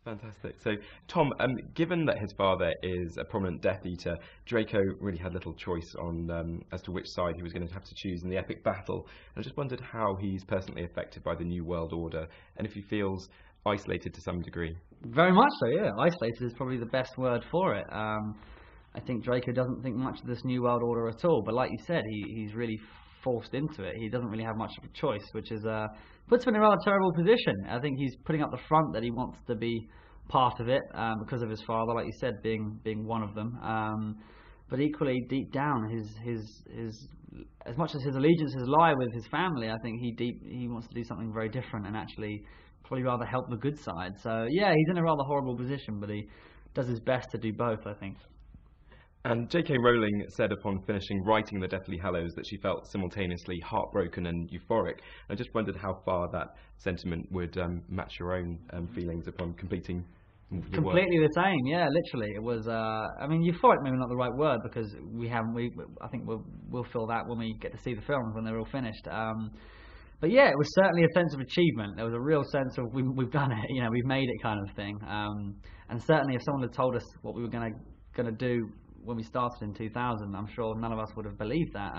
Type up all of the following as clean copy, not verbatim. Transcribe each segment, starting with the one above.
Fantastic. So, Tom, given that his father is a prominent Death Eater, Draco really had little choice on as to which side he was going to have to choose in the epic battle. I just wondered how he's personally affected by the New World Order, and if he feels isolated to some degree. Very much so, yeah. Isolated is probably the best word for it. I think Draco doesn't think much of this New World Order at all, but like you said, he's really forced into it. He doesn't really have much of a choice, which is puts him in a rather terrible position. I think he's putting up the front that he wants to be part of it because of his father, like you said, being one of them. But equally, deep down, his as much as his allegiances lie with his family, I think he wants to do something very different and actually probably rather help the good side. So yeah, he's in a rather horrible position, but he does his best to do both, I think. And J.K. Rowling said upon finishing writing The Deathly Hallows that she felt simultaneously heartbroken and euphoric. I just wondered how far that sentiment would match your own feelings upon completing your Completely work. the same, yeah, literally. It was, I mean, euphoric maybe not the right word, because I think we'll feel that when we get to see the films when they're all finished. But yeah, it was certainly a sense of achievement. There was a real sense of we've done it, you know, we've made it kind of thing. And certainly if someone had told us what we were going to do when we started in 2000, I'm sure none of us would have believed that.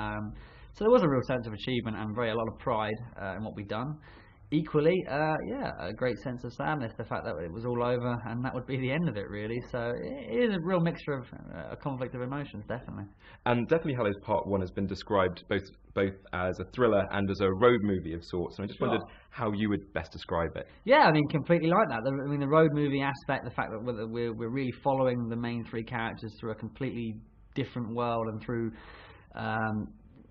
So there was a real sense of achievement and a lot of pride in what we'd done. Equally, yeah, a great sense of sadness, the fact that it was all over and that would be the end of it, really. So it is a real mixture of a conflict of emotions, definitely. And Deathly Hallows Part 1 has been described both as a thriller and as a road movie of sorts, and I just wondered how you would best describe it. Yeah, I mean, completely like that. I mean, the road movie aspect, the fact that we're really following the main three characters through a completely different world and through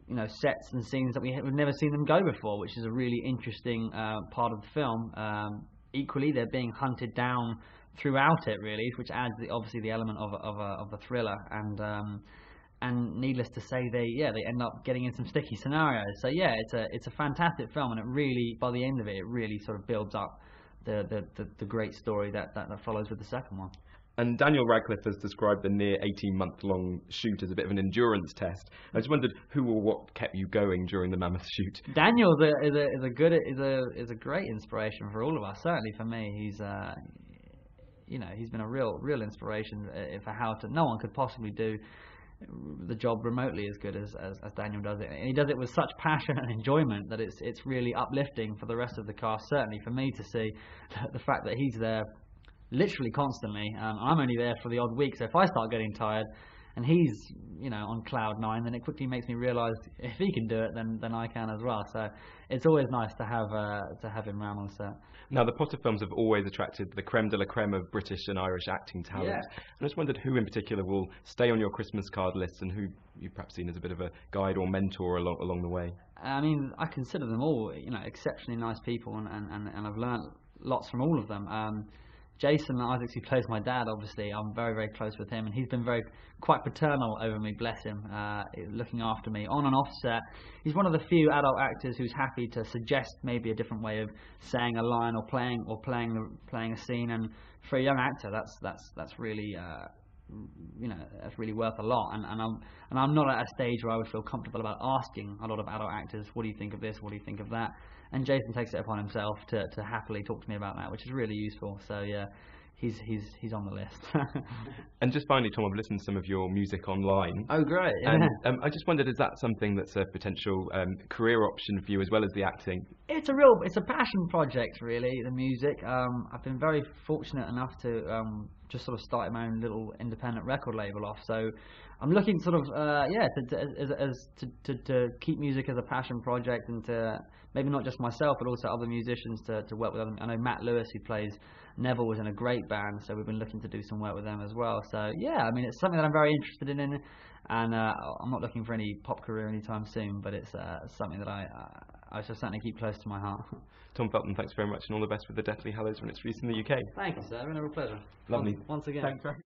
you know, sets and scenes that we've never seen them go before, which is a really interesting part of the film. Equally, they're being hunted down throughout it, really, which adds obviously the element of a thriller. And needless to say, they end up getting in some sticky scenarios. So yeah, it's a fantastic film, and it really, by the end of it, it really sort of builds up the great story that follows with the second one. And Daniel Radcliffe has described the near 18-month-long shoot as a bit of an endurance test. I just wondered who or what kept you going during the mammoth shoot. Daniel is a great inspiration for all of us. Certainly for me, he's you know, he's been a real inspiration for how to. No one could possibly do the job remotely as good as Daniel does it, and he does it with such passion and enjoyment that it's really uplifting for the rest of the cast. Certainly for me to see the fact that he's there literally constantly. I'm only there for the odd week, so if I start getting tired and he's, you know, on cloud 9, then it quickly makes me realise if he can do it, then I can as well. So it's always nice to have him around on set. Now, the Potter films have always attracted the creme de la creme of British and Irish acting talent. Yeah. I just wondered who in particular will stay on your Christmas card list, and who you've perhaps seen as a bit of a guide or mentor along the way. I mean, I consider them all, you know, exceptionally nice people, and I've learnt lots from all of them. Jason Isaacs, who plays my dad, obviously, I'm very close with him, and he's been quite paternal over me, bless him, looking after me on and off set. He's one of the few adult actors who's happy to suggest maybe a different way of saying a line or playing a scene, and for a young actor, that's really you know, that's really worth a lot. And I'm not at a stage where I would feel comfortable about asking a lot of adult actors, what do you think of this, what do you think of that? And Jason takes it upon himself to happily talk to me about that, which is really useful. So yeah, he's on the list. And just finally, Tom, I've listened to some of your music online. Oh, great! And I just wondered, is that something that's a potential career option for you as well as the acting? It's a passion project, really. The music. I've been very fortunate enough to just sort of start my own little independent record label off. So I'm looking sort of to keep music as a passion project, and to maybe not just myself but also other musicians to work with them. I know Matt Lewis, who plays Neville, was in a great band, so we've been looking to do some work with them as well. So yeah, I mean, it's something that I'm very interested in, and I'm not looking for any pop career anytime soon, but it's something that I shall certainly keep close to my heart. Tom Felton, thanks very much, and all the best with the Deathly Hallows when it's released in the UK. Thank you, sir. It's been a real pleasure. Lovely. Once again. Thanks very much.